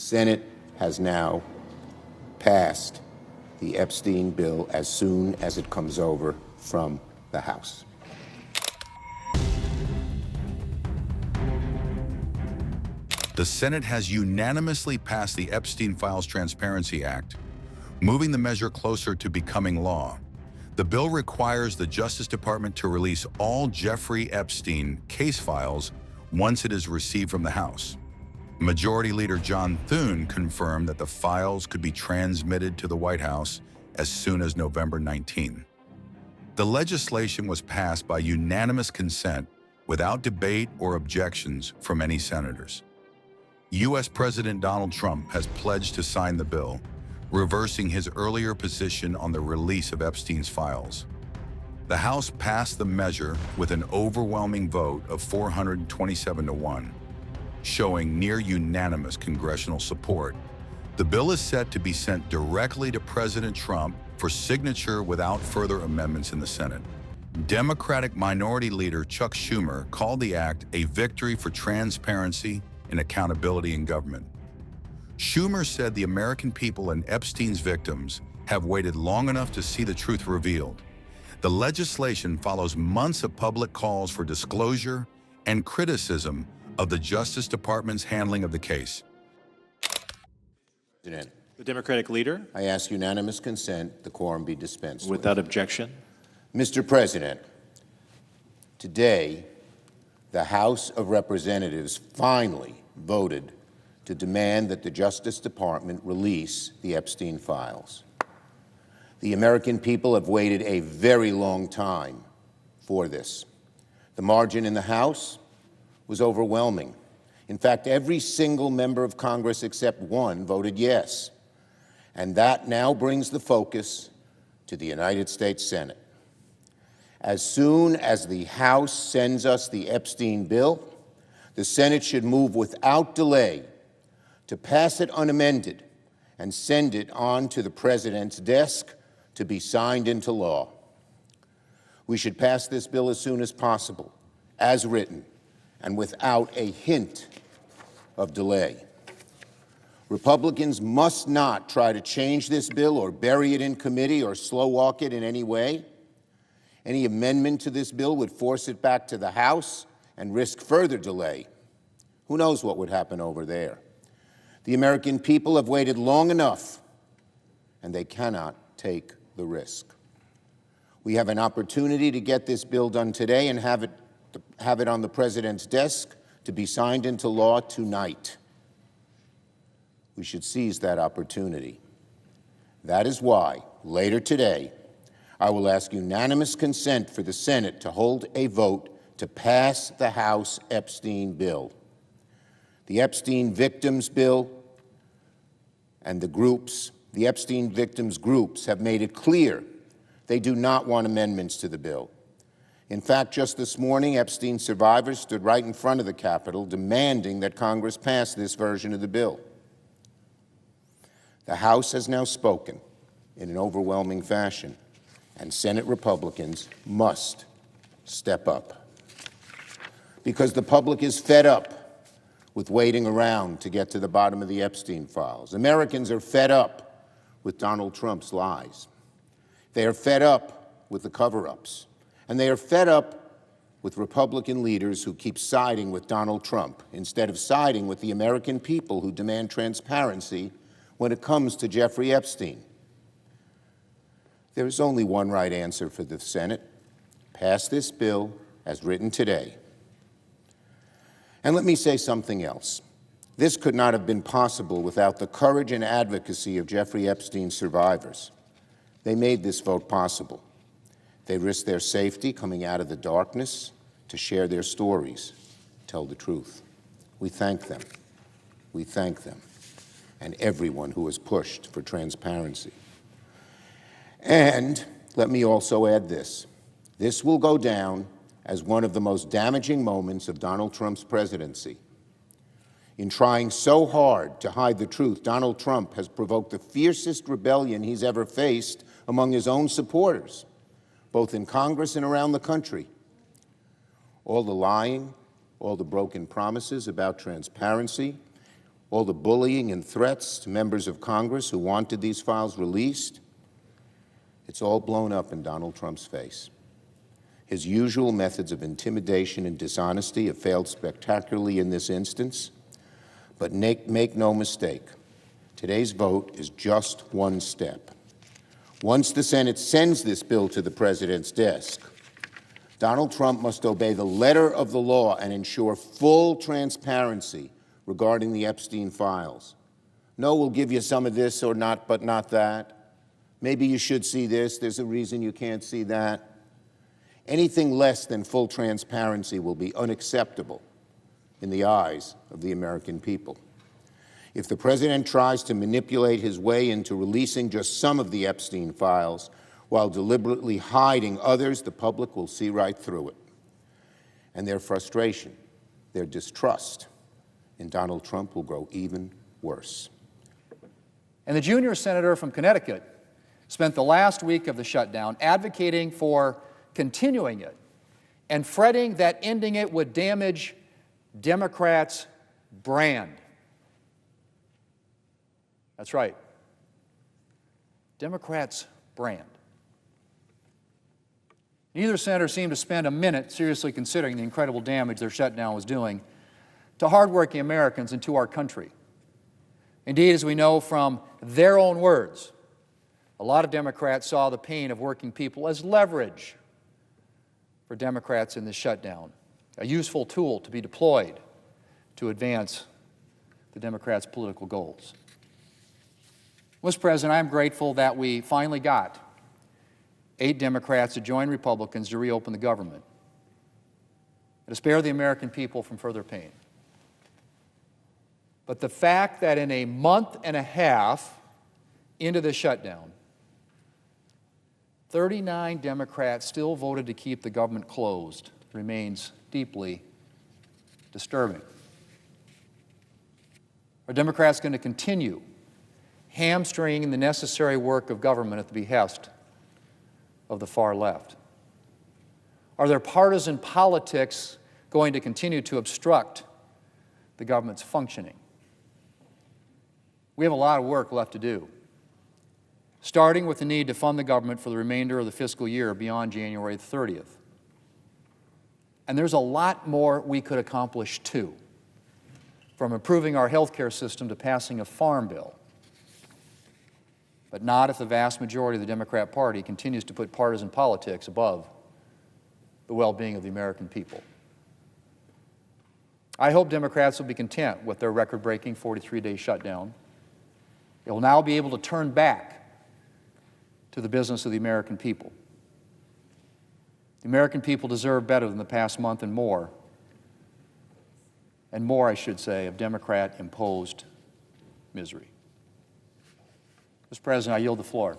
Senate has now passed the Epstein bill as soon as it comes over from the House. The Senate has unanimously passed the Epstein Files Transparency Act, moving the measure closer to becoming law. The bill requires the Justice Department to release all Jeffrey Epstein case files once it is received from the House. Majority Leader John Thune confirmed that the files could be transmitted to the White House as soon as November 19. The legislation was passed by unanimous consent without debate or objections from any senators. U.S. President Donald Trump has pledged to sign the bill, reversing his earlier position on the release of Epstein's files. The House passed the measure with an overwhelming vote of 427-1, showing near-unanimous congressional support. The bill is set to be sent directly to President Trump for signature without further amendments in the Senate. Democratic Minority Leader Chuck Schumer called the act a victory for transparency and accountability in government. Schumer said the American people and Epstein's victims have waited long enough to see the truth revealed. The legislation follows months of public calls for disclosure and criticism of the Justice Department's handling of the case. President, the Democratic leader. I ask unanimous consent the quorum be dispensed with. Without objection. Mr. President, today, the House of Representatives finally voted to demand that the Justice Department release the Epstein files. The American people have waited a very long time for this. The margin in the House was overwhelming. In fact, every single member of Congress except one voted yes. And that now brings the focus to the United States Senate. As soon as the House sends us the Epstein bill, the Senate should move without delay to pass it unamended and send it on to the President's desk to be signed into law. We should pass this bill as soon as possible, as written, and without a hint of delay. Republicans must not try to change this bill or bury it in committee or slow walk it in any way. Any amendment to this bill would force it back to the House and risk further delay. Who knows what would happen over there? The American people have waited long enough, and they cannot take the risk. We have an opportunity to get this bill done today and have it on the President's desk to be signed into law tonight. We should seize that opportunity. That is why, later today, I will ask unanimous consent for the Senate to hold a vote to pass the House Epstein bill. The Epstein victims bill and the Epstein victims groups have made it clear they do not want amendments to the bill. In fact, just this morning, Epstein survivors stood right in front of the Capitol demanding that Congress pass this version of the bill. The House has now spoken in an overwhelming fashion, and Senate Republicans must step up. Because the public is fed up with waiting around to get to the bottom of the Epstein files. Americans are fed up with Donald Trump's lies. They are fed up with the cover-ups. And they are fed up with Republican leaders who keep siding with Donald Trump instead of siding with the American people who demand transparency when it comes to Jeffrey Epstein. There is only one right answer for the Senate: pass this bill as written today. And let me say something else. This could not have been possible without the courage and advocacy of Jeffrey Epstein's survivors. They made this vote possible. They risked their safety coming out of the darkness to share their stories, tell the truth. We thank them. We thank them, and everyone who has pushed for transparency. And let me also add this. This will go down as one of the most damaging moments of Donald Trump's presidency. In trying so hard to hide the truth, Donald Trump has provoked the fiercest rebellion he's ever faced among his own supporters, both in Congress and around the country. All the lying, all the broken promises about transparency, all the bullying and threats to members of Congress who wanted these files released, it's all blown up in Donald Trump's face. His usual methods of intimidation and dishonesty have failed spectacularly in this instance, but make no mistake, today's vote is just one step. Once the Senate sends this bill to the President's desk, Donald Trump must obey the letter of the law and ensure full transparency regarding the Epstein files. No, we'll give you some of this or not, but not that. Maybe you should see this. There's a reason you can't see that. Anything less than full transparency will be unacceptable in the eyes of the American people. If the President tries to manipulate his way into releasing just some of the Epstein files while deliberately hiding others, the public will see right through it. And their frustration, their distrust in Donald Trump will grow even worse. And the junior senator from Connecticut spent the last week of the shutdown advocating for continuing it and fretting that ending it would damage Democrats' brand. That's right. Democrats' brand. Neither senator seemed to spend a minute seriously considering the incredible damage their shutdown was doing to hardworking Americans and to our country. Indeed, as we know from their own words, a lot of Democrats saw the pain of working people as leverage for Democrats in this shutdown, a useful tool to be deployed to advance the Democrats' political goals. Mr. President, I'm grateful that we finally got 8 Democrats to join Republicans to reopen the government and to spare the American people from further pain. But the fact that in a month and a half into the shutdown, 39 Democrats still voted to keep the government closed remains deeply disturbing. Are Democrats going to continue hamstringing the necessary work of government at the behest of the far left? Are their partisan politics going to continue to obstruct the government's functioning? We have a lot of work left to do, starting with the need to fund the government for the remainder of the fiscal year beyond January 30th. And there's a lot more we could accomplish, too, from improving our health care system to passing a farm bill, but not if the vast majority of the Democrat Party continues to put partisan politics above the well-being of the American people. I hope Democrats will be content with their record-breaking 43-day shutdown. They will now be able to turn back to the business of the American people. The American people deserve better than the past month and more, I should say, of Democrat-imposed misery. Mr. President, I yield the floor.